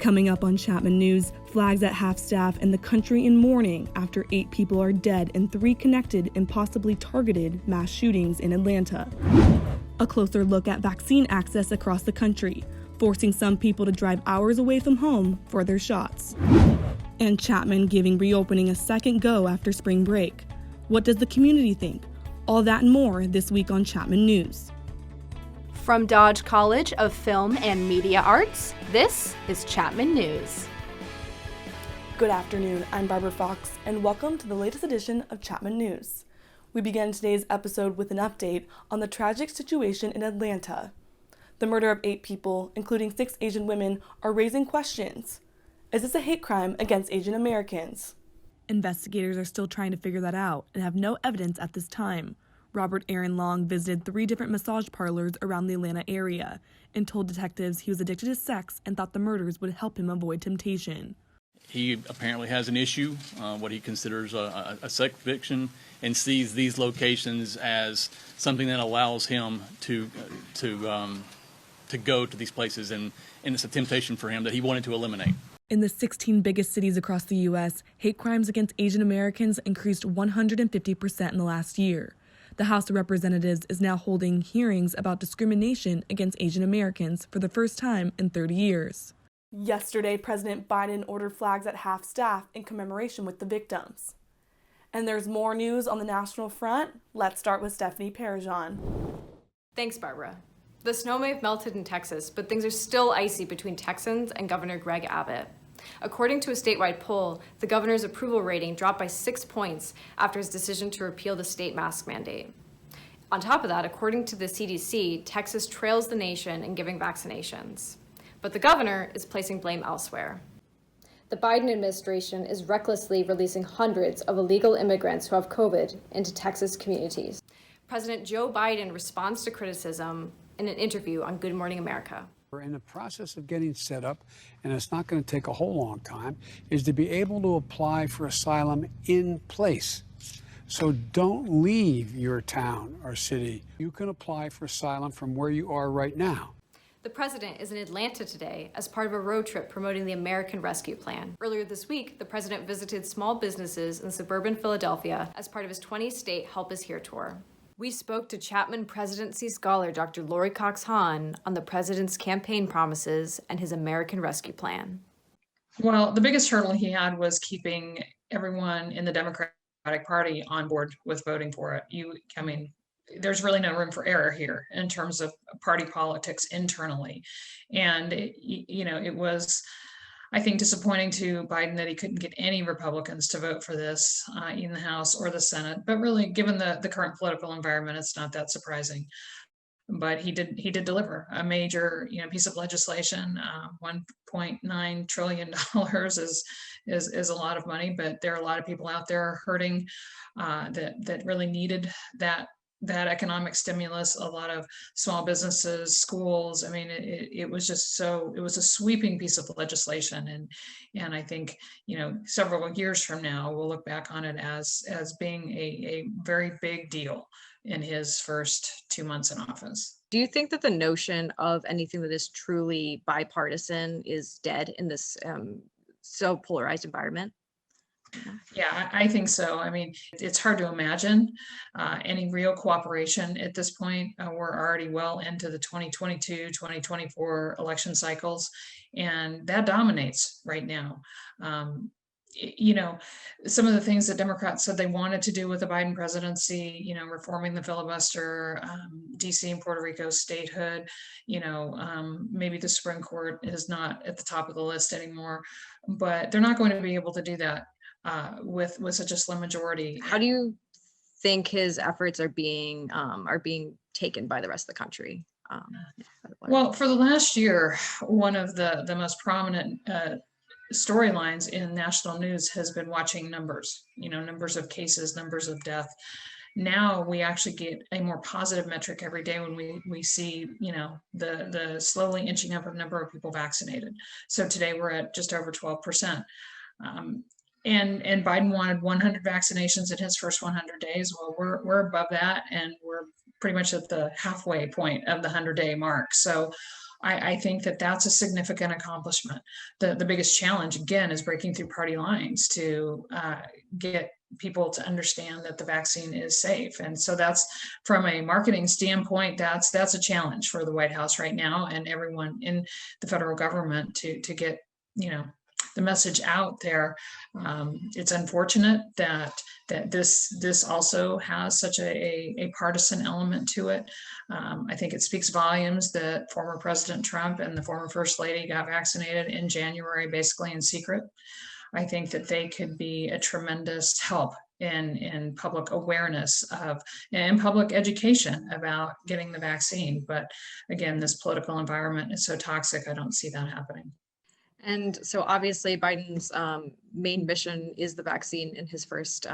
Coming up on Chapman News, flags at half-staff and the country in mourning after 8 people are dead and 3 connected and possibly targeted mass shootings in Atlanta. A closer look at vaccine access across the country, forcing some people to drive hours away from home for their shots. And Chapman giving reopening a second go after spring break. What does the community think? All that and more this week on Chapman News. From Dodge College of Film and Media Arts, this is Chapman News. Good afternoon, I'm Barbara Fox, and welcome to the latest edition of Chapman News. We begin today's episode with an update on the tragic situation in Atlanta. The murder of 8 people, including 6 Asian women, are raising questions. Is this a hate crime against Asian Americans? Investigators are still trying to figure that out and have no evidence at this time. Robert Aaron Long visited 3 different massage parlors around the Atlanta area and told detectives he was addicted to sex and thought the murders would help him avoid temptation. He apparently has an issue, what he considers a sex addiction, and sees these locations as something that allows him to go to these places, and it's a temptation for him that he wanted to eliminate. In the 16 biggest cities across the U.S., hate crimes against Asian Americans increased 150% in the last year. The House of Representatives is now holding hearings about discrimination against Asian Americans for the first time in 30 years. Yesterday, President Biden ordered flags at half-staff in commemoration with the victims. And there's more news on the national front. Let's start with Stephanie Parajan. Thanks, Barbara. The snow may have melted in Texas, but things are still icy between Texans and Governor Greg Abbott. According to a statewide poll, the governor's approval rating dropped by 6 points after his decision to repeal the state mask mandate. On top of that, according to the CDC, Texas trails the nation in giving vaccinations. But the governor is placing blame elsewhere. The Biden administration is recklessly releasing hundreds of illegal immigrants who have COVID into Texas communities. President Joe Biden responds to criticism in an interview on Good Morning America. We're in the process of getting set up, and it's not going to take a whole long time, is to be able to apply for asylum in place. So don't leave your town or city. You can apply for asylum from where you are right now. The president is in Atlanta today as part of a road trip promoting the American Rescue Plan. Earlier this week, the president visited small businesses in suburban Philadelphia as part of his 20-state Help Is Here tour. We spoke to Chapman presidency scholar Dr. Lori Cox-Hahn on the president's campaign promises and his American Rescue Plan. Well, the biggest hurdle he had was keeping everyone in the Democratic Party on board with voting for it. There's really no room for error here in terms of party politics internally. And, it was, I think, disappointing to Biden that he couldn't get any Republicans to vote for this in the House or the Senate. But really, given the current political environment, it's not that surprising. But he did deliver a major piece of legislation. $1.9 trillion is a lot of money, but there are a lot of people out there hurting that really needed that economic stimulus. A lot of small businesses, schools. I mean, it was a sweeping piece of legislation, and I think several years from now we'll look back on it as being a very big deal in his first 2 months in office. Do you think that the notion of anything that is truly bipartisan is dead in this so polarized environment? Yeah, I think so. I mean, it's hard to imagine any real cooperation at this point. We're already well into the 2022, 2024 election cycles, and that dominates right now. Some of the things that Democrats said they wanted to do with the Biden presidency, reforming the filibuster, DC and Puerto Rico statehood, maybe the Supreme Court is not at the top of the list anymore, but they're not going to be able to do that with such a slim majority. How do you think his efforts are being taken by the rest of the country? Well, for the last year, one of the most prominent storylines in national news has been watching numbers, numbers of cases, numbers of death. Now we actually get a more positive metric every day when we see, the slowly inching up of number of people vaccinated. So today we're at just over 12%. And Biden wanted 100 vaccinations in his first 100 days. Well, we're above that, and we're pretty much at the halfway point of the 100-day mark. So I think that that's a significant accomplishment. The biggest challenge, again, is breaking through party lines to get people to understand that the vaccine is safe. And so that's, from a marketing standpoint, that's a challenge for the White House right now and everyone in the federal government to get, the message out there. It's unfortunate that this also has such a partisan element to it. I think it speaks volumes that former President Trump and the former First Lady got vaccinated in January, basically in secret. I think that they could be a tremendous help in public awareness of and public education about getting the vaccine. But again, this political environment is so toxic, I don't see that happening. And so obviously Biden's main mission is the vaccine in his first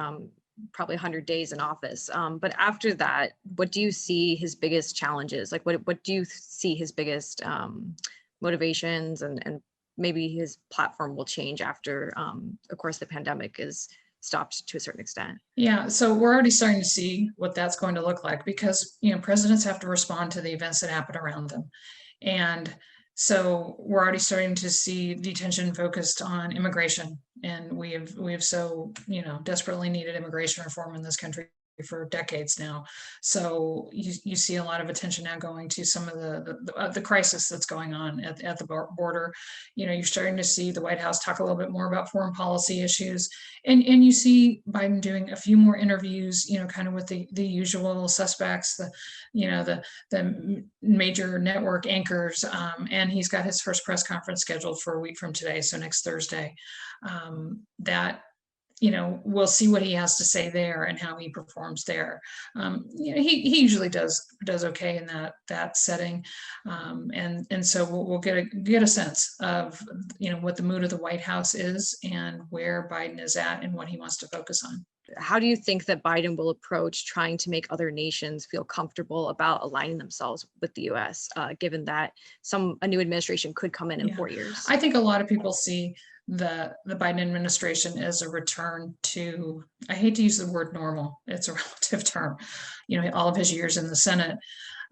probably 100 days in office. But after that, what do you see his biggest challenges? Like what do you see his biggest motivations, and maybe his platform will change after, of course, the pandemic is stopped to a certain extent? Yeah, so we're already starting to see what that's going to look like because, presidents have to respond to the events that happen around them. And so we're already starting to see the attention focused on immigration, and we have so desperately needed immigration reform in this country for decades now. So you see a lot of attention now going to some of the crisis that's going on at the border. You're starting to see the White House talk a little bit more about foreign policy issues, and you see Biden doing a few more interviews, kind of with the usual suspects, the major network anchors, and he's got his first press conference scheduled for a week from today, so next Thursday. That we'll see what he has to say there and how he performs there. He usually does okay in that setting, and so we'll get a sense of what the mood of the White House is and where Biden is at and what he wants to focus on. How do you think that Biden will approach trying to make other nations feel comfortable about aligning themselves with the U.S., given that a new administration could come in 4 years? I think a lot of people see the Biden administration as a return to, I hate to use the word normal, it's a relative term, all of his years in the Senate,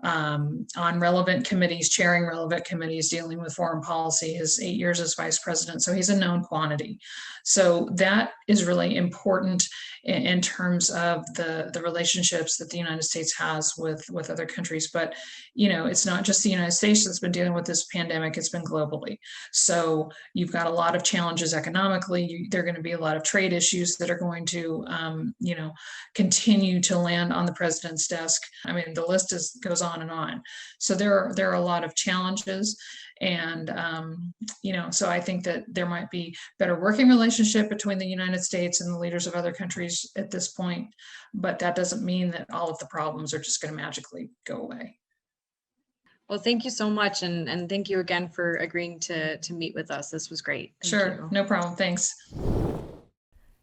on relevant committees, chairing relevant committees, dealing with foreign policy, his 8 years as vice president. So he's a known quantity. So that is really important in terms of the relationships that the United States has with other countries. But, it's not just the United States that's been dealing with this pandemic, it's been globally. So you've got a lot of challenges economically. There are going to be a lot of trade issues that are going to, continue to land on the president's desk. I mean, the list goes on and on. So there are a lot of challenges. And, so I think that there might be better working relationship between the United States and the leaders of other countries at this point, but that doesn't mean that all of the problems are just going to magically go away. Well, thank you so much. And thank you again for agreeing to meet with us. This was great. Thank you. No problem. Thanks.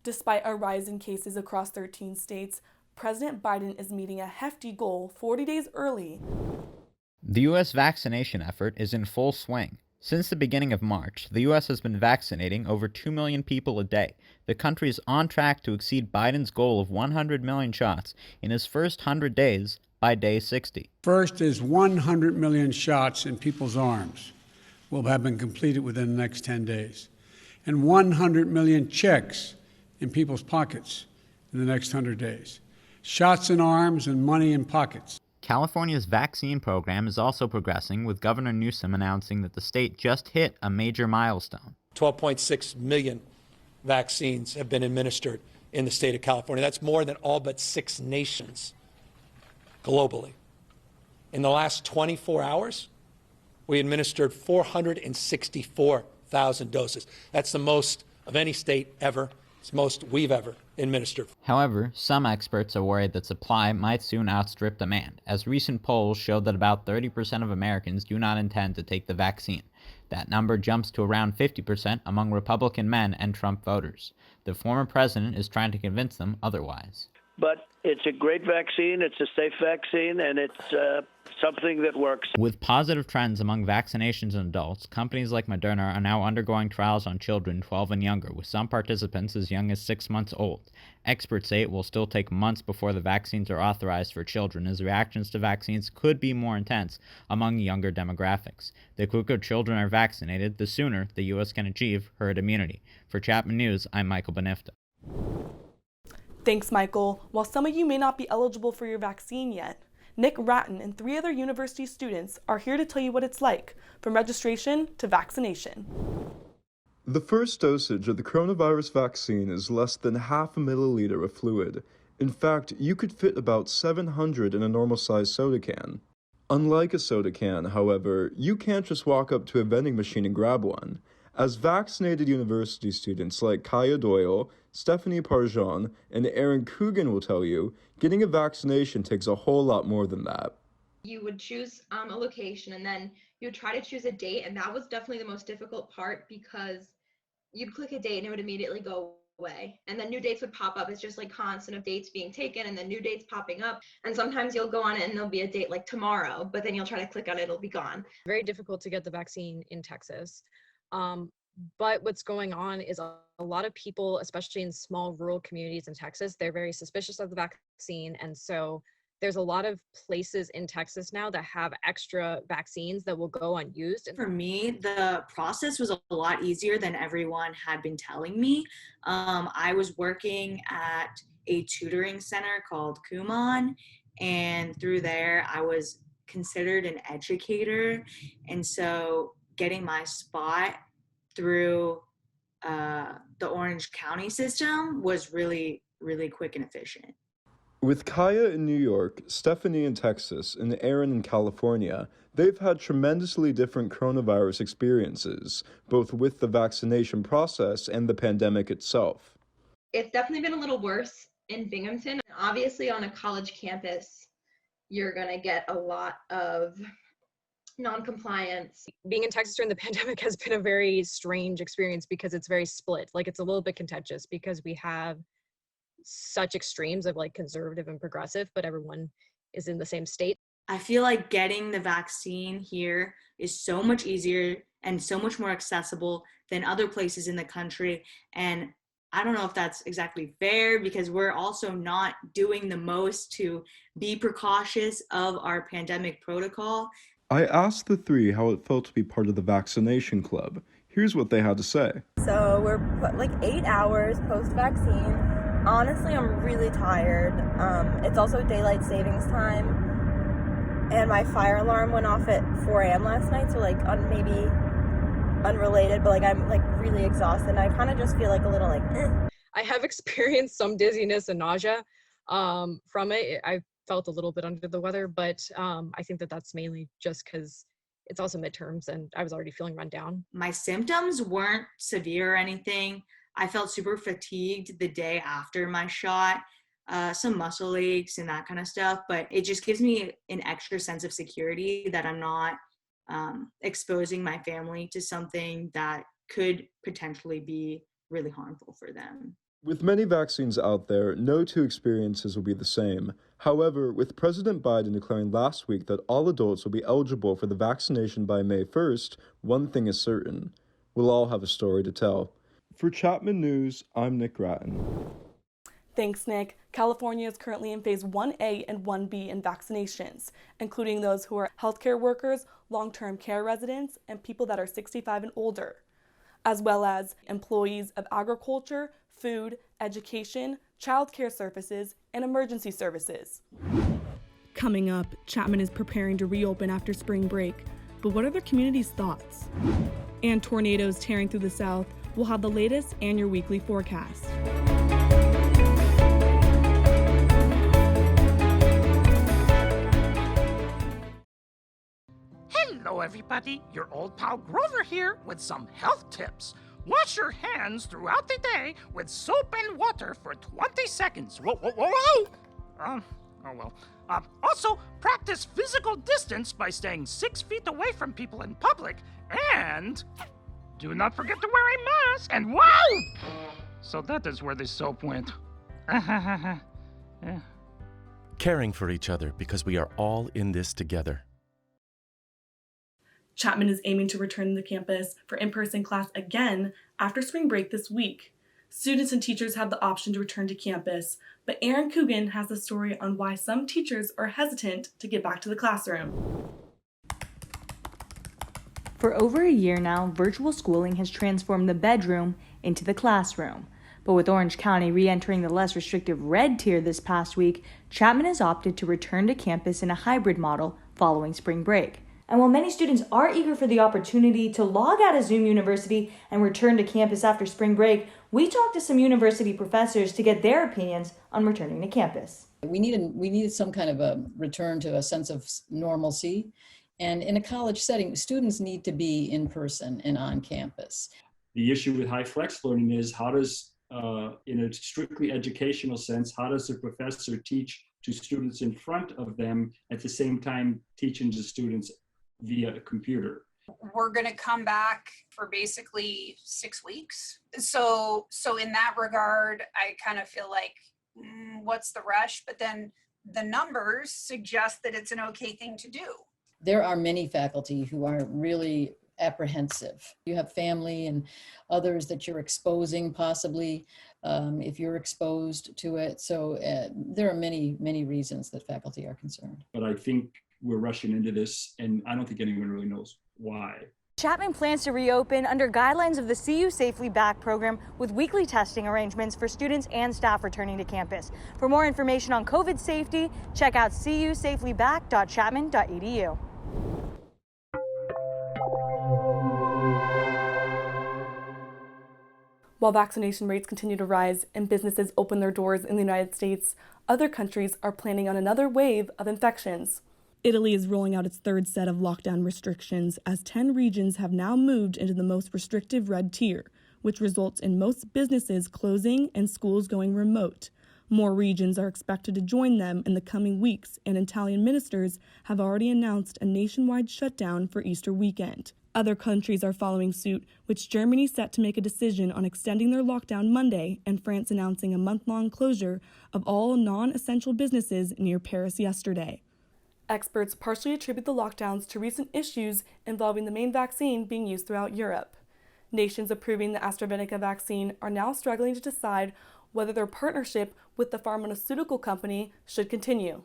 Despite a rise in cases across 13 states, President Biden is meeting a hefty goal 40 days early. The U.S. vaccination effort is in full swing. Since the beginning of March, the U.S. has been vaccinating over 2 million people a day. The country is on track to exceed Biden's goal of 100 million shots in his first 100 days by day 60. First is 100 million shots in people's arms will have been completed within the next 10 days. And 100 million checks in people's pockets in the next 100 days. Shots in arms and money in pockets. California's vaccine program is also progressing, with Governor Newsom announcing that the state just hit a major milestone. 12.6 million vaccines have been administered in the state of California. That's more than all but 6 nations globally. In the last 24 hours, we administered 464,000 doses. That's the most of any state ever. It's the most we've ever administered. However, some experts are worried that supply might soon outstrip demand, as recent polls showed that about 30% of Americans do not intend to take the vaccine. That number jumps to around 50% among Republican men and Trump voters. The former president is trying to convince them otherwise. but it's a great vaccine, it's a safe vaccine, and it's something that works. With positive trends among vaccinations in adults, companies like Moderna are now undergoing trials on children 12 and younger, with some participants as young as 6 months old. Experts say it will still take months before the vaccines are authorized for children, as reactions to vaccines could be more intense among younger demographics. The quicker children are vaccinated, the sooner the U.S. can achieve herd immunity. For Chapman News, I'm Michael Benifta. Thanks, Michael. While some of you may not be eligible for your vaccine yet, Nick Ratton and 3 other university students are here to tell you what it's like, from registration to vaccination. The first dosage of the coronavirus vaccine is less than half a milliliter of fluid. In fact, you could fit about 700 in a normal-sized soda can. Unlike a soda can, however, you can't just walk up to a vending machine and grab one. As vaccinated university students like Kaya Doyle, Stephanie Parjon, and Aaron Coogan will tell you, getting a vaccination takes a whole lot more than that. You would choose a location, and then you would try to choose a date, and that was definitely the most difficult part because you'd click a date and it would immediately go away, and then new dates would pop up. It's just like constant of dates being taken and then new dates popping up, and sometimes you'll go on it and there'll be a date like tomorrow, but then you'll try to click on it, it'll be gone. Very difficult to get the vaccine in Texas. But what's going on is a lot of people, especially in small rural communities in Texas, they're very suspicious of the vaccine. And so there's a lot of places in Texas now that have extra vaccines that will go unused. For me, the process was a lot easier than everyone had been telling me. I was working at a tutoring center called Kumon, and through there I was considered an educator. And so getting my spot through the Orange County system was really, really quick and efficient. With Kaya in New York, Stephanie in Texas, and Aaron in California, they've had tremendously different coronavirus experiences, both with the vaccination process and the pandemic itself. It's definitely been a little worse in Binghamton. Obviously, on a college campus, you're going to get a lot of non-compliance. Being in Texas during the pandemic has been a very strange experience because it's very split. Like, it's a little bit contentious because we have such extremes of like conservative and progressive, but everyone is in the same state. I feel like getting the vaccine here is so much easier and so much more accessible than other places in the country. And I don't know if that's exactly fair because we're also not doing the most to be precautious of our pandemic protocol. I asked the 3 how it felt to be part of the vaccination club. Here's what they had to say. So we're like 8 hours post-vaccine. Honestly, I'm really tired. It's also daylight savings time. And my fire alarm went off at 4 a.m. last night, so like maybe unrelated, but like I'm like really exhausted. And I kind of just feel like a little like, I have experienced some dizziness and nausea from it. I felt a little bit under the weather, but I think that that's mainly just because it's also midterms and I was already feeling run down. My symptoms weren't severe or anything. I felt super fatigued the day after my shot, some muscle aches and that kind of stuff, but it just gives me an extra sense of security that I'm not exposing my family to something that could potentially be really harmful for them. With many vaccines out there, no 2 experiences will be the same. However, with President Biden declaring last week that all adults will be eligible for the vaccination by May 1st, one thing is certain. We'll all have a story to tell. For Chapman News, I'm Nick Ratton. Thanks, Nick. California is currently in phase 1A and 1B in vaccinations, including those who are healthcare workers, long-term care residents, and people that are 65 and older, as well as employees of agriculture, food, education, child care services, and emergency services. Coming up, Chapman is preparing to reopen after spring break, but what are the community's thoughts? And tornadoes tearing through the South. We'll have the latest and your weekly forecast. Hello everybody, your old pal Grover here with some health tips. Wash your hands throughout the day with soap and water for 20 seconds. Whoa, whoa, whoa, whoa! Oh well. Also, practice physical distance by staying 6 feet away from people in public, and do not forget to wear a mask, and wow! So that is where the soap went. Caring for each other because we are all in this together. Chapman is aiming to return to campus for in-person class again after spring break this week. Students and teachers have the option to return to campus, but Aaron Coogan has the story on why some teachers are hesitant to get back to the classroom. For over a year now, virtual schooling has transformed the bedroom into the classroom. But with Orange County re-entering the less restrictive red tier this past week, Chapman has opted to return to campus in a hybrid model following spring break. And while many students are eager for the opportunity to log out of Zoom University and return to campus after spring break, we talked to some university professors to get their opinions on returning to campus. We needed some kind of a return to a sense of normalcy. And in a college setting, students need to be in person and on campus. The issue with high flex learning is how does, in a strictly educational sense, how does the professor teach to students in front of them at the same time teaching to students via a computer? We're going to come back for basically 6 weeks. So in that regard, I kind of feel like, what's the rush? But then the numbers suggest that it's an okay thing to do. There are many faculty who are really apprehensive. You have family and others that you're exposing possibly if you're exposed to it. So there are many, many reasons that faculty are concerned. But I think we're rushing into this, and I don't think anyone really knows why. Chapman plans to reopen under guidelines of the CU Safely Back program with weekly testing arrangements for students and staff returning to campus. For more information on COVID safety, check out cusafelyback.chapman.edu. While vaccination rates continue to rise and businesses open their doors in the United States, other countries are planning on another wave of infections. Italy is rolling out its third set of lockdown restrictions as 10 regions have now moved into the most restrictive red tier, which results in most businesses closing and schools going remote. More regions are expected to join them in the coming weeks, and Italian ministers have already announced a nationwide shutdown for Easter weekend. Other countries are following suit, with Germany set to make a decision on extending their lockdown Monday and France announcing a month-long closure of all non-essential businesses near Paris yesterday. Experts partially attribute the lockdowns to recent issues involving the main vaccine being used throughout Europe. Nations approving the AstraZeneca vaccine are now struggling to decide whether their partnership with the pharmaceutical company should continue.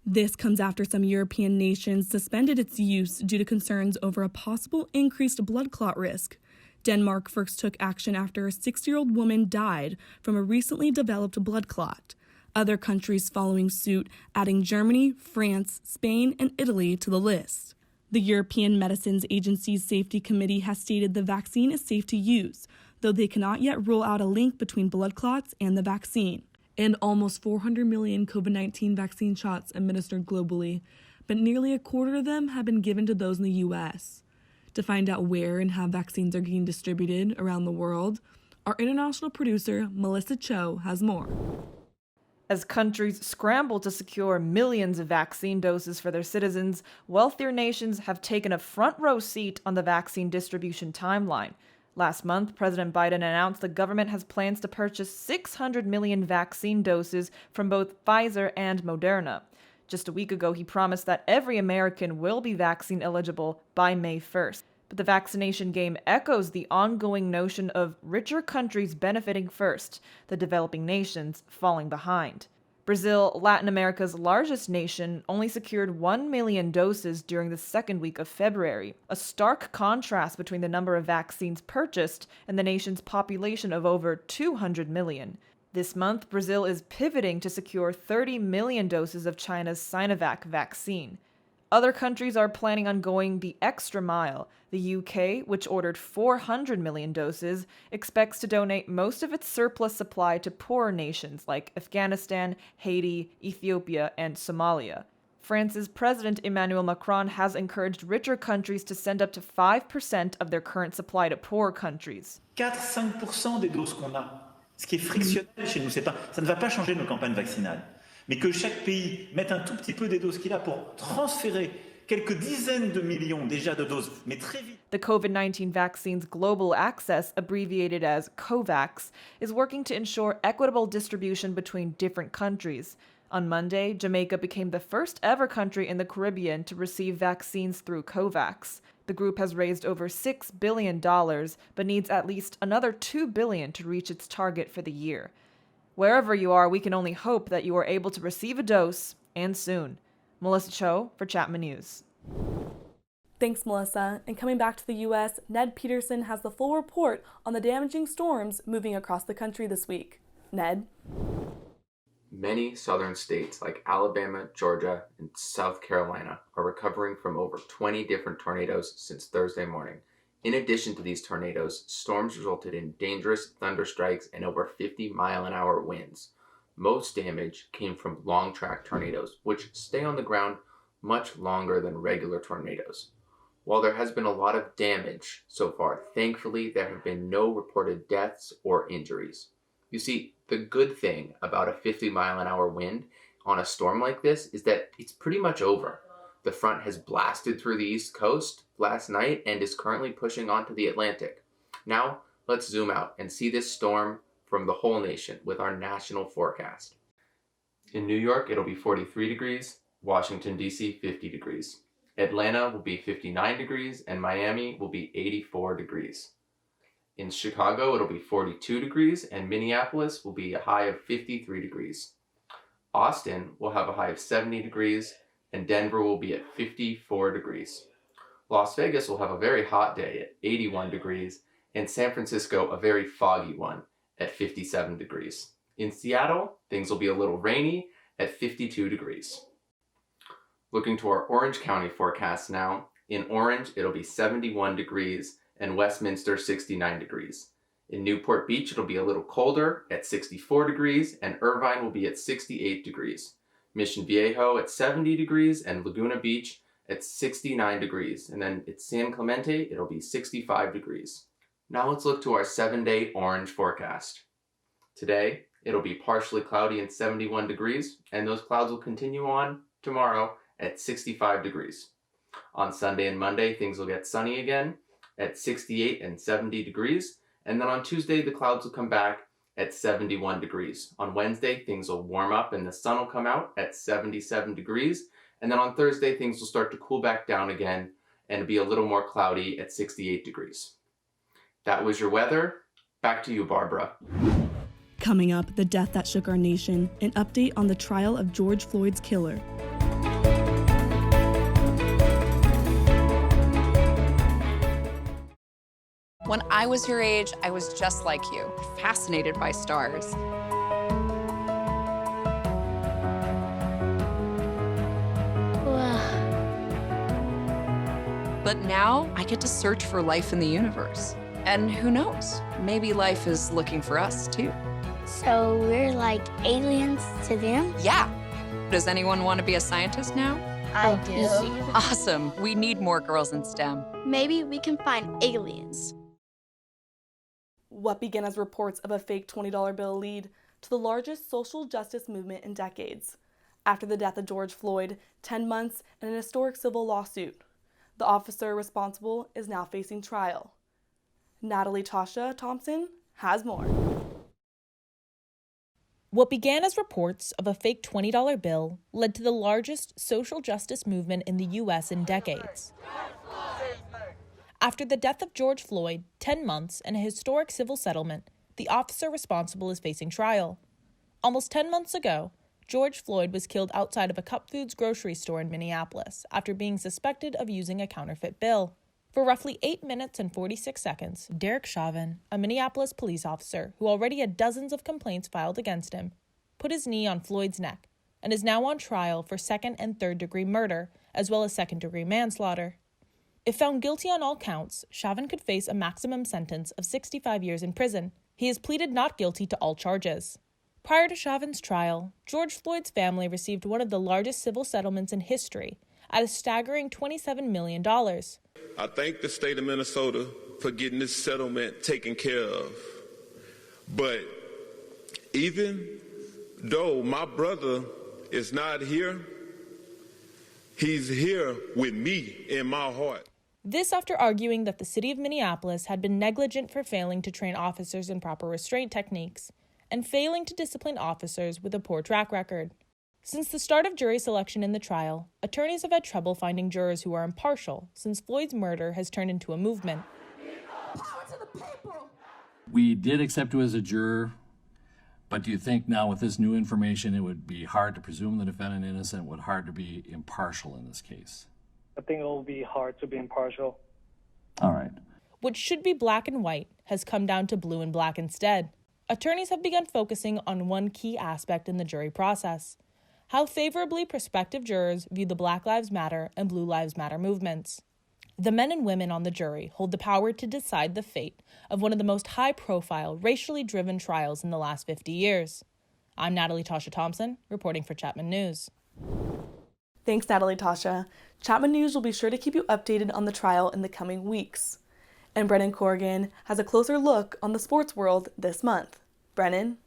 This comes after some European nations suspended its use due to concerns over a possible increased blood clot risk. Denmark first took action after a 60-year-old woman died from a recently developed blood clot. Other countries following suit, adding Germany, France, Spain, and Italy to the list. The European Medicines Agency's Safety Committee has stated the vaccine is safe to use, though they cannot yet rule out a link between blood clots and the vaccine. And almost 400 million COVID-19 vaccine shots administered globally, but nearly a quarter of them have been given to those in the U.S. To find out where and how vaccines are being distributed around the world, our international producer, Melissa Cho, has more. As countries scramble to secure millions of vaccine doses for their citizens, wealthier nations have taken a front-row seat on the vaccine distribution timeline. Last month, President Biden announced the government has plans to purchase 600 million vaccine doses from both Pfizer and Moderna. Just a week ago, he promised that every American will be vaccine eligible by May 1st. But the vaccination game echoes the ongoing notion of richer countries benefiting first, the developing nations falling behind. Brazil, Latin America's largest nation, only secured 1 million doses during the second week of February, a stark contrast between the number of vaccines purchased and the nation's population of over 200 million. This month, Brazil is pivoting to secure 30 million doses of China's Sinovac vaccine. Other countries are planning on going the extra mile. The UK, which ordered 400 million doses, expects to donate most of its surplus supply to poorer nations like Afghanistan, Haiti, Ethiopia, and Somalia. France's President Emmanuel Macron has encouraged richer countries to send up to 5% of their current supply to poor countries. 4-5% des doses qu'on a. Ce qui est frictionnel chez nous, ça ne va pas changer nos campagnes vaccinales. Mais que chaque pays mette un tout petit peu des doses qu'il a pour transférer quelques dizaines de millions déjà de doses, mais très vite. The COVID-19 vaccine's global access, abbreviated as COVAX, is working to ensure equitable distribution between different countries. On Monday, Jamaica became the first ever country in the Caribbean to receive vaccines through COVAX. The group has raised over $6 billion, but needs at least another $2 billion to reach its target for the year. Wherever you are, we can only hope that you are able to receive a dose, and soon. Melissa Cho for Chapman News. Thanks, Melissa. And coming back to the U.S., Ned Peterson has the full report on the damaging storms moving across the country this week. Ned? Many southern states like Alabama, Georgia, and South Carolina are recovering from over 20 different tornadoes since Thursday morning. In addition to these tornadoes, storms resulted in dangerous thunderstrikes and over 50-mile-an-hour winds. Most damage came from long-track tornadoes, which stay on the ground much longer than regular tornadoes. While there has been a lot of damage so far, thankfully there have been no reported deaths or injuries. You see, the good thing about a 50-mile-an-hour wind on a storm like this is that it's pretty much over. The front has blasted through the East Coast last night and is currently pushing onto the Atlantic. Now, let's zoom out and see this storm from the whole nation with our national forecast. In New York, it'll be 43 degrees, Washington, D.C., 50 degrees. Atlanta will be 59 degrees, and Miami will be 84 degrees. In Chicago, it'll be 42 degrees, and Minneapolis will be a high of 53 degrees. Austin will have a high of 70 degrees, and Denver will be at 54 degrees. Las Vegas will have a very hot day at 81 degrees, and San Francisco a very foggy one at 57 degrees. In Seattle, things will be a little rainy at 52 degrees. Looking to our Orange County forecast now, in Orange it'll be 71 degrees and Westminster 69 degrees. In Newport Beach it'll be a little colder at 64 degrees and Irvine will be at 68 degrees. Mission Viejo at 70 degrees and Laguna Beach at 69 degrees. And then at San Clemente it'll be 65 degrees. Now let's look to our 7-day orange forecast. Today it'll be partially cloudy and 71 degrees and those clouds will continue on tomorrow at 65 degrees. On Sunday and Monday, things will get sunny again at 68 and 70 degrees. And then on Tuesday, the clouds will come back at 71 degrees. On Wednesday, things will warm up and the sun will come out at 77 degrees. And then on Thursday, things will start to cool back down again and be a little more cloudy at 68 degrees. That was your weather. Back to you, Barbara. Coming up, the death that shook our nation, an update on the trial of George Floyd's killer. When I was your age, I was just like you, fascinated by stars. But now I get to search for life in the universe. And who knows, maybe life is looking for us too. So we're like aliens to them? Yeah. Does anyone want to be a scientist now? I do. Awesome. We need more girls in STEM. Maybe we can find aliens. What began as reports of a fake $20 bill lead to the largest social justice movement in decades. After the death of George Floyd, 10 months and an historic civil lawsuit. The officer responsible is now facing trial. Natalie Tasha Thompson has more. What began as reports of a fake $20 bill led to the largest social justice movement in the U.S. in decades. After the death of George Floyd, 10 months, and a historic civil settlement, the officer responsible is facing trial. Almost 10 months ago, George Floyd was killed outside of a Cup Foods grocery store in Minneapolis after being suspected of using a counterfeit bill. For roughly 8 minutes and 46 seconds, Derek Chauvin, a Minneapolis police officer who already had dozens of complaints filed against him, put his knee on Floyd's neck and is now on trial for second and third-degree murder, as well as second-degree manslaughter. If found guilty on all counts, Chauvin could face a maximum sentence of 65 years in prison. He has pleaded not guilty to all charges. Prior to Chauvin's trial, George Floyd's family received one of the largest civil settlements in history at a staggering $27 million. I thank the state of Minnesota for getting this settlement taken care of. But even though my brother is not here, He's here with me in my heart. This after arguing that the city of Minneapolis had been negligent for failing to train officers in proper restraint techniques and failing to discipline officers with a poor track record. Since the start of jury selection in the trial, attorneys have had trouble finding jurors who are impartial since Floyd's murder has turned into a movement. We did accept you as a juror, but do you think now with this new information it would be hard to presume the defendant innocent, would hard to be impartial in this case? I think it will be hard to be impartial. All right. What should be black and white has come down to blue and black instead. Attorneys have begun focusing on one key aspect in the jury process: how favorably prospective jurors view the Black Lives Matter and Blue Lives Matter movements. The men and women on the jury hold the power to decide the fate of one of the most high-profile, racially driven trials in the last 50 years. I'm Natalie Tasha Thompson, reporting for Chapman News. Thanks, Natalie Tasha. Chapman News will be sure to keep you updated on the trial in the coming weeks. And Brennan Corrigan has a closer look on the sports world this month. Brennan?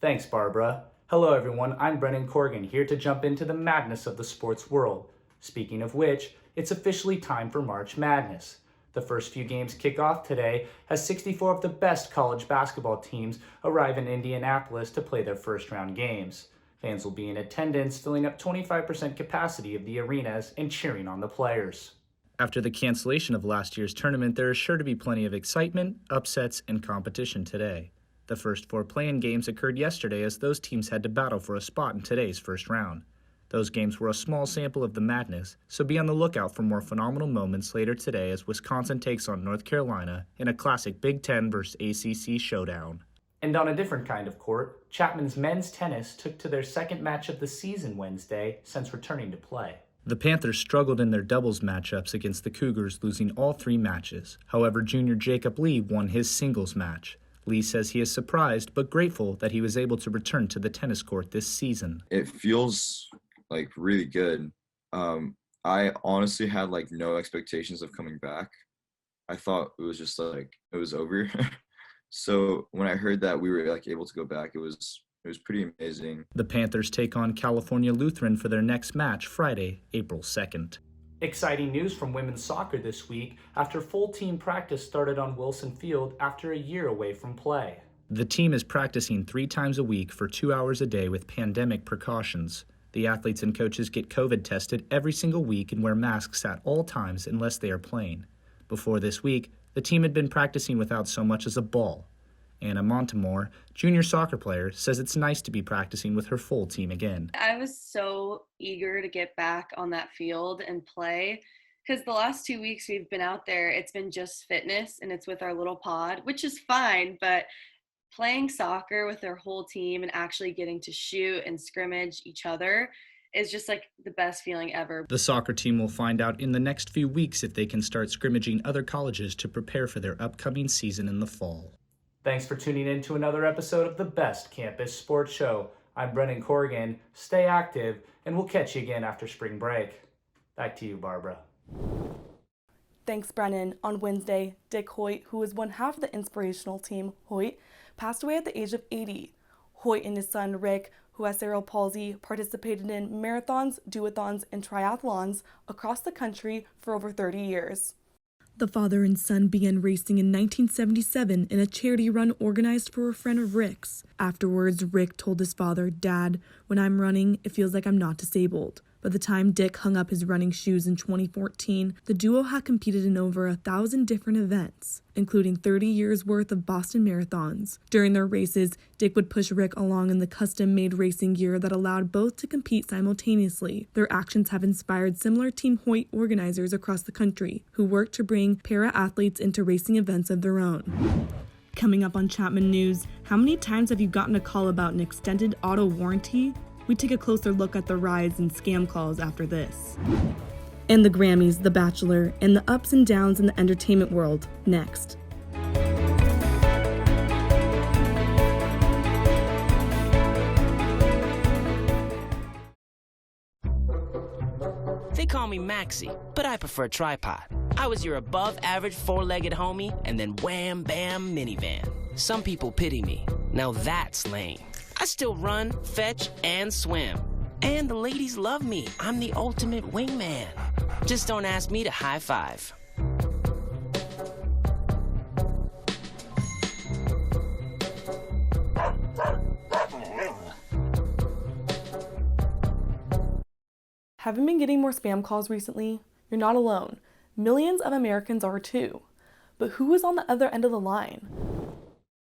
Thanks, Barbara. Hello, everyone. I'm Brennan Corrigan, here to jump into the madness of the sports world. Speaking of which, it's officially time for March Madness. The first few games kick off today as 64 of the best college basketball teams arrive in Indianapolis to play their first-round games. Fans will be in attendance, filling up 25% capacity of the arenas and cheering on the players. After the cancellation of last year's tournament, there is sure to be plenty of excitement, upsets, and competition today. The first 4 play-in games occurred yesterday as those teams had to battle for a spot in today's first round. Those games were a small sample of the madness, so be on the lookout for more phenomenal moments later today as Wisconsin takes on North Carolina in a classic Big Ten vs. ACC showdown. And on a different kind of court, Chapman's men's tennis took to their second match of the season Wednesday since returning to play. The Panthers struggled in their doubles matchups against the Cougars, losing all 3 matches. However, junior Jacob Lee won his singles match. Lee says he is surprised but grateful that he was able to return to the tennis court this season. It feels like really good. I honestly had like no expectations of coming back. I thought it was just like it was over. So when I heard that we were like able to go back, it was pretty amazing. The Panthers take on California Lutheran for their next match Friday, April 2nd. Exciting news from women's soccer this week after full team practice started on Wilson Field after a year away from play. The team is practicing 3 times a week for 2 hours a day with pandemic precautions. The athletes and coaches get COVID tested every single week and wear masks at all times unless they are playing. Before this week, the team had been practicing without so much as a ball. Anna Montemore, junior soccer player, says it's nice to be practicing with her full team again. I was so eager to get back on that field and play because the last 2 weeks we've been out there, it's been just fitness and it's with our little pod, which is fine, but playing soccer with their whole team and actually getting to shoot and scrimmage each other is just like the best feeling ever. The soccer team will find out in the next few weeks if they can start scrimmaging other colleges to prepare for their upcoming season in the fall. Thanks for tuning in to another episode of the Best Campus Sports Show. I'm Brennan Corrigan. Stay active, and we'll catch you again after spring break. Back to you, Barbara. Thanks, Brennan. On Wednesday, Dick Hoyt, who was one half of the inspirational team Hoyt, passed away at the age of 80. Hoyt and his son Rick, who has cerebral palsy, participated in marathons, duathons, and triathlons across the country for over 30 years. The father and son began racing in 1977 in a charity run organized for a friend of Rick's. Afterwards, Rick told his father, "Dad, when I'm running, it feels like I'm not disabled." By the time Dick hung up his running shoes in 2014, the duo had competed in over 1,000 different events, including 30 years worth of Boston marathons. During their races, Dick would push Rick along in the custom-made racing gear that allowed both to compete simultaneously. Their actions have inspired similar Team Hoyt organizers across the country, who work to bring para-athletes into racing events of their own. Coming up on Chapman News, how many times have you gotten a call about an extended auto warranty? We take a closer look at the rise in scam calls after this. And the Grammys, The Bachelor, and the ups and downs in the entertainment world, next. They call me Maxie, but I prefer tripod. I was your above-average four-legged homie, and then wham, bam, minivan. Some people pity me. Now that's lame. I still run, fetch, and swim. And the ladies love me. I'm the ultimate wingman. Just don't ask me to high five. Haven't been getting more spam calls recently? You're not alone. Millions of Americans are too. But who is on the other end of the line?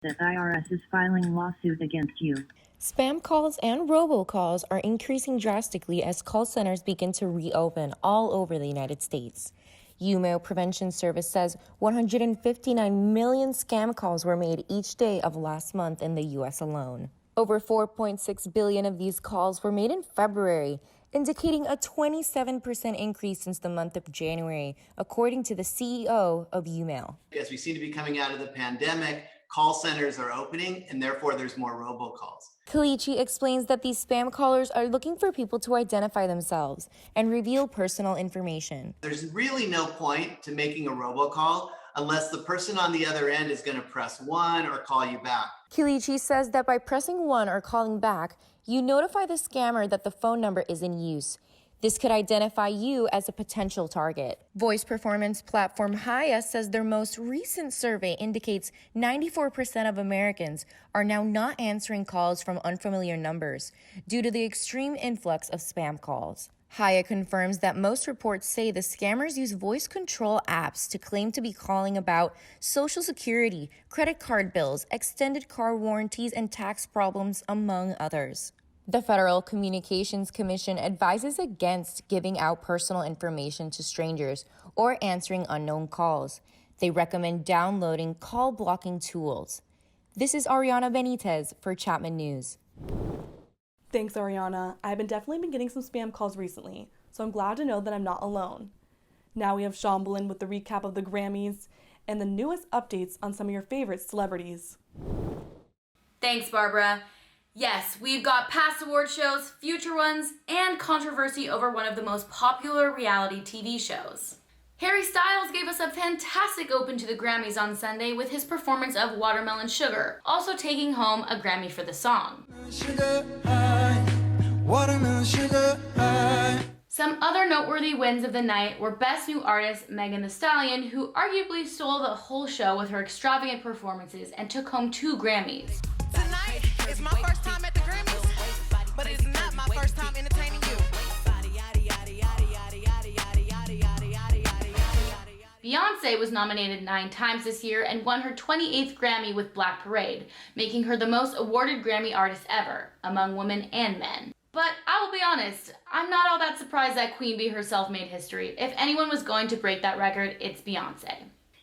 The IRS is filing lawsuit against you. Spam calls and robocalls are increasing drastically as call centers begin to reopen all over the United States. UMail Prevention Service says 159 million scam calls were made each day of last month in the U.S. alone. Over 4.6 billion of these calls were made in February, indicating a 27% increase since the month of January, according to the CEO of UMail. As we seem to be coming out of the pandemic, call centers are opening, and therefore there's more robocalls. Kalichi explains that these spam callers are looking for people to identify themselves and reveal personal information. There's really no point to making a robocall unless the person on the other end is going to press 1 or call you back. Kalichi says that by pressing 1 or calling back, you notify the scammer that the phone number is in use. This could identify you as a potential target. Voice performance platform Hiya says their most recent survey indicates 94% of Americans are now not answering calls from unfamiliar numbers due to the extreme influx of spam calls. Hiya confirms that most reports say the scammers use voice control apps to claim to be calling about Social Security, credit card bills, extended car warranties, and tax problems, among others. The Federal Communications Commission advises against giving out personal information to strangers or answering unknown calls. They recommend downloading call blocking tools. This is Ariana Benitez for Chapman News. Thanks, Ariana. I've definitely been getting some spam calls recently, so I'm glad to know that I'm not alone. Now we have Shambhalin with the recap of the Grammys and the newest updates on some of your favorite celebrities. Thanks, Barbara. Yes, we've got past award shows, future ones, and controversy over one of the most popular reality TV shows. Harry Styles gave us a fantastic open to the Grammys on Sunday with his performance of Watermelon Sugar, also taking home a Grammy for the song. Sugar high, watermelon sugar high. Some other noteworthy wins of the night were Best New Artist Megan Thee Stallion, who arguably stole the whole show with her extravagant performances and took home 2 Grammys. Tonight is my first time at the Grammys, but it's not my first time entertaining you. Beyonce was nominated 9 times this year and won her 28th Grammy with Black Parade, making her the most awarded Grammy artist ever, among women and men. But I will be honest, I'm not all that surprised that Queen Bee herself made history. If anyone was going to break that record, it's Beyonce.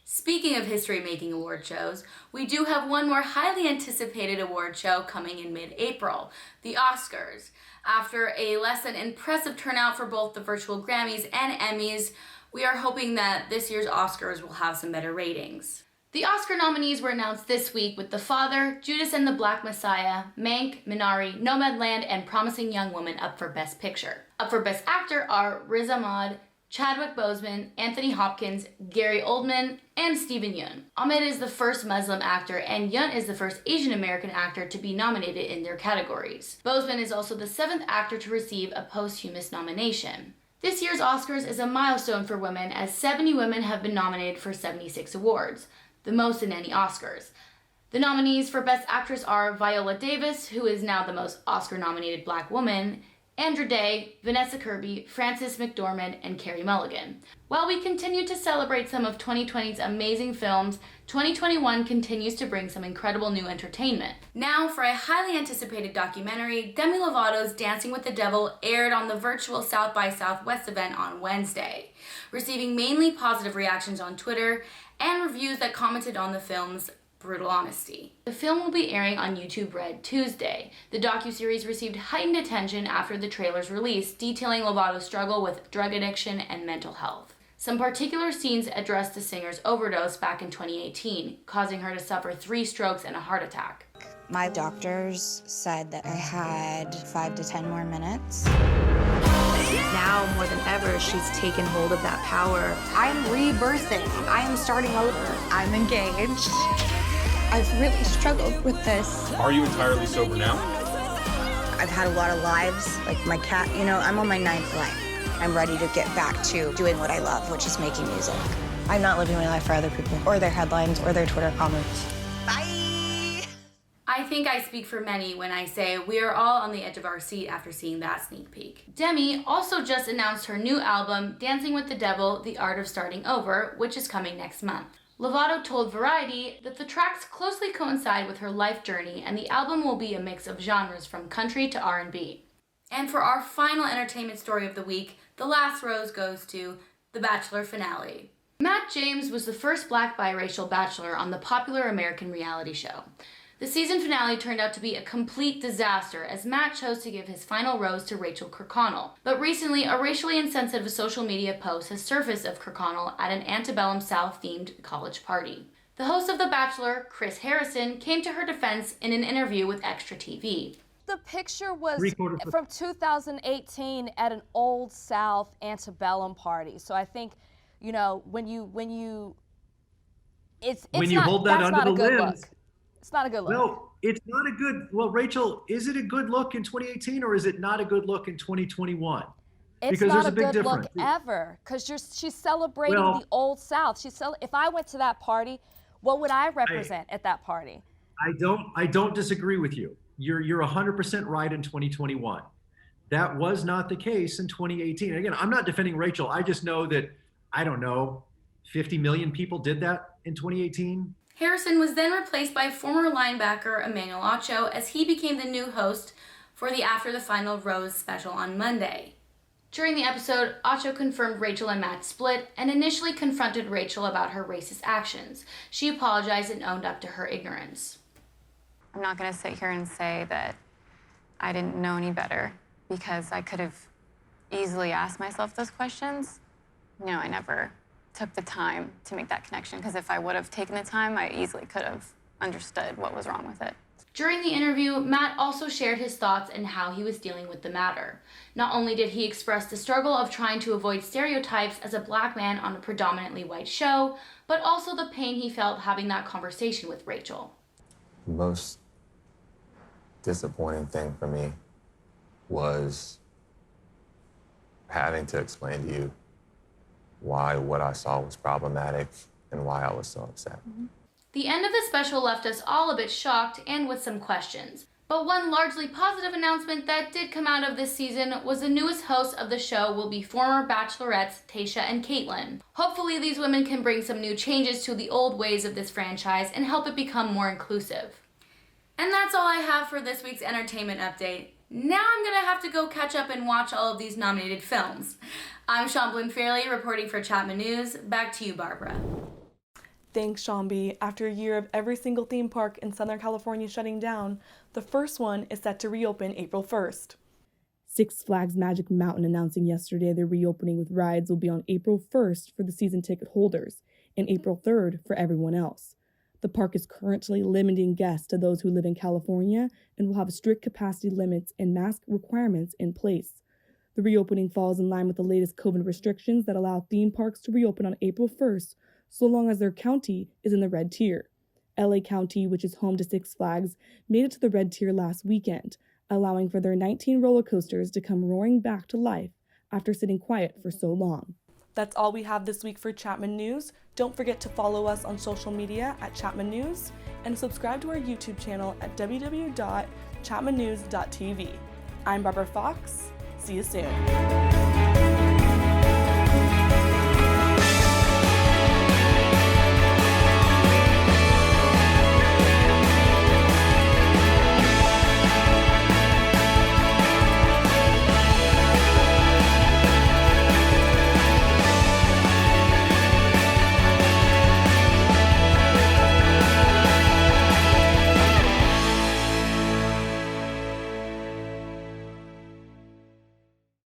Speaking of history-making award shows, we do have one more highly anticipated award show coming in mid-April, the Oscars. After a less than impressive turnout for both the virtual Grammys and Emmys, we are hoping that this year's Oscars will have some better ratings. The Oscar nominees were announced this week with The Father, Judas and the Black Messiah, Mank, Minari, Nomadland, and Promising Young Woman up for Best Picture. Up for Best Actor are Riz Ahmed, Chadwick Boseman, Anthony Hopkins, Gary Oldman, and Steven Yeun. Ahmed is the first Muslim actor, and Yeun is the first Asian American actor to be nominated in their categories. Boseman is also the 7th actor to receive a posthumous nomination. This year's Oscars is a milestone for women, as 70 women have been nominated for 76 awards, the most in any Oscars. The nominees for Best Actress are Viola Davis, who is now the most Oscar-nominated Black woman, Andra Day, Vanessa Kirby, Frances McDormand, and Carey Mulligan. While we continue to celebrate some of 2020's amazing films, 2021 continues to bring some incredible new entertainment. Now, for a highly anticipated documentary, Demi Lovato's Dancing with the Devil aired on the virtual South by Southwest event on Wednesday, receiving mainly positive reactions on Twitter and reviews that commented on the film's brutal honesty. The film will be airing on YouTube Red Tuesday. The docuseries received heightened attention after the trailer's release, detailing Lovato's struggle with drug addiction and mental health. Some particular scenes addressed the singer's overdose back in 2018, causing her to suffer 3 strokes and a heart attack. My doctors said that I had 5 to 10 more minutes. Now, more than ever, she's taken hold of that power. I'm rebirthing. I am starting over. I'm engaged. I've really struggled with this. Are you entirely sober now? I I've had a lot of lives, like my cat, I'm on my 9th life. I'm ready to get back to doing what I love, which is making music. I'm not living my life for other people, or their headlines, or their Twitter comments. I think I speak for many when I say we are all on the edge of our seat after seeing that sneak peek. Demi also just announced her new album, Dancing with the Devil, The Art of Starting Over, which is coming next month. Lovato told Variety that the tracks closely coincide with her life journey and the album will be a mix of genres from country to R&B. And for our final entertainment story of the week, the last rose goes to The Bachelor finale. Matt James was the first black biracial bachelor on the popular American reality show. The season finale turned out to be a complete disaster as Matt chose to give his final rose to Rachel Kirkconnell. But recently, a racially insensitive social media post has surfaced of Kirkconnell at an Antebellum South-themed college party. The host of The Bachelor, Chris Harrison, came to her defense in an interview with Extra TV. The picture was from 2018 at an Old South Antebellum party. So I think, when you hold that under the lens. It's not a good look. No, it's not a good. Well, Rachel, is it a good look in 2018 or is it not a good look in 2021? It's because not there's a big good difference. look ever, because she's celebrating the Old South. If I went to that party, what would I represent at that party? I don't disagree with you. You're 100% right in 2021. That was not the case in 2018. And again, I'm not defending Rachel. I just know that, 50 million people did that in 2018. Harrison was then replaced by former linebacker Emmanuel Acho as he became the new host for the After the Final Rose special on Monday. During the episode, Acho confirmed Rachel and Matt split and initially confronted Rachel about her racist actions. She apologized and owned up to her ignorance. I'm not going to sit here and say that I didn't know any better because I could have easily asked myself those questions. No, I never took the time to make that connection because if I would have taken the time, I easily could have understood what was wrong with it. During the interview, Matt also shared his thoughts and how he was dealing with the matter. Not only did he express the struggle of trying to avoid stereotypes as a black man on a predominantly white show, but also the pain he felt having that conversation with Rachel. The most disappointing thing for me was having to explain to you why what I saw was problematic and why I was so upset. The end of the special left us all a bit shocked and with some questions. But one largely positive announcement that did come out of this season was the newest hosts of the show will be former bachelorettes Tayshia and Caitlin. Hopefully these women can bring some new changes to the old ways of this franchise and help it become more inclusive. And that's all I have for this week's entertainment update. Now I'm gonna have to go catch up and watch all of these nominated films. I'm Shamblin Fairley reporting for Chapman News. Back to you, Barbara. Thanks, Shambi. After a year of every single theme park in Southern California shutting down, the first one is set to reopen April 1st. Six Flags Magic Mountain announcing yesterday their reopening with rides will be on April 1st for the season ticket holders and April 3rd for everyone else. The park is currently limiting guests to those who live in California and will have strict capacity limits and mask requirements in place. The reopening falls in line with the latest COVID restrictions that allow theme parks to reopen on April 1st, so long as their county is in the red tier. LA County, which is home to Six Flags, made it to the red tier last weekend, allowing for their 19 roller coasters to come roaring back to life after sitting quiet for so long. That's all we have this week for Chapman News. Don't forget to follow us on social media at Chapman News and subscribe to our YouTube channel at www.chapmannews.tv. I'm Barbara Fox. See you soon.